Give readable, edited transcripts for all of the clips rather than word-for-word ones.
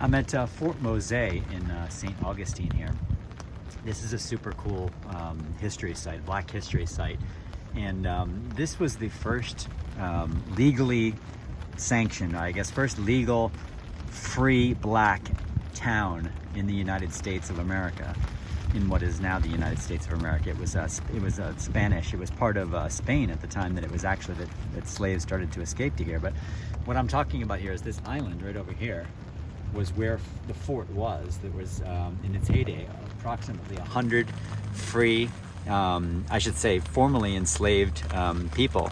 I'm at Fort Mose in St. Augustine here. This is a super cool history site, Black history site. And this was the first legally sanctioned, I guess, first legal free Black town in the United States of America, in what is now the United States of America. It was Spanish. It was part of Spain at the time that it was actually that slaves started to escape to here. But what I'm talking about here is this island right over here was where the fort was. That was in its heyday approximately 100 free, I should say, formerly enslaved people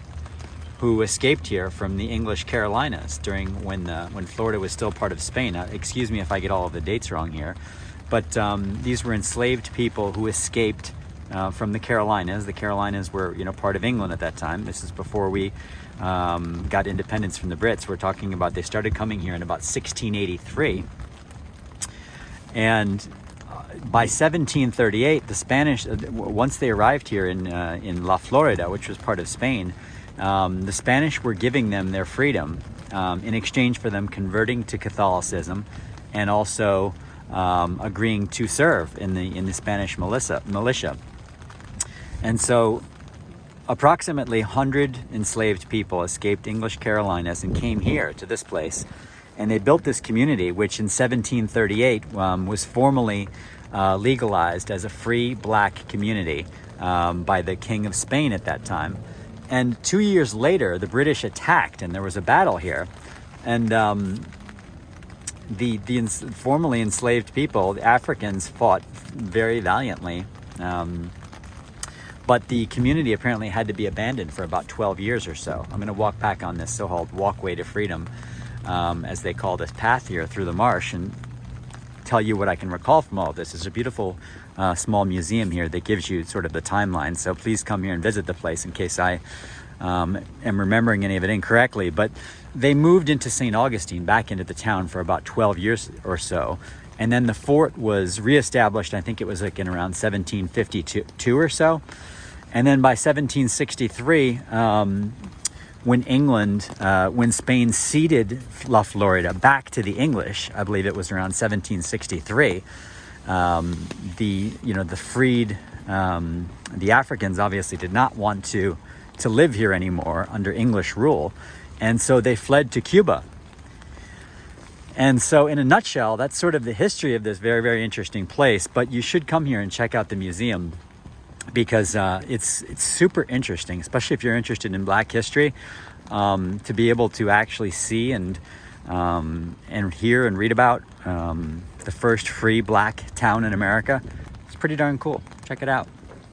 who escaped here from the English Carolinas during when Florida was still part of Spain. Excuse me if I get all of the dates wrong here, but these were enslaved people who escaped from the Carolinas. The Carolinas were, part of England at that time. This is before we got independence from the Brits. We're talking about they started coming here in about 1683, and by 1738, the Spanish, once they arrived here in La Florida, which was part of Spain, the Spanish were giving them their freedom in exchange for them converting to Catholicism and also agreeing to serve in the Spanish militia. And so approximately 100 enslaved people escaped English Carolinas and came here to this place. And they built this community, which in 1738 was formally legalized as a free Black community by the King of Spain at that time. And 2 years later, the British attacked, and there was a battle here. And the formerly enslaved people, the Africans, fought very valiantly. But the community apparently had to be abandoned for about 12 years or so. I'm going to walk back on this so-called walkway to freedom, as they call this path here through the marsh, and tell you what I can recall from all of this. There's a beautiful small museum here that gives you sort of the timeline. So please come here and visit the place in case I am remembering any of it incorrectly. But they moved into St. Augustine, back into the town, for about 12 years or so. And then the fort was reestablished, I think it was like in around 1752 or so. And then by 1763, when Spain ceded La Florida back to the English, I believe it was around 1763, the freed, the Africans obviously did not want to live here anymore under English rule. And so they fled to Cuba. And so in a nutshell, that's sort of the history of this very, very interesting place. But you should come here and check out the museum, because it's super interesting, especially if you're interested in Black history, to be able to actually see and hear and read about the first free Black town in America. It's pretty darn cool. Check it out.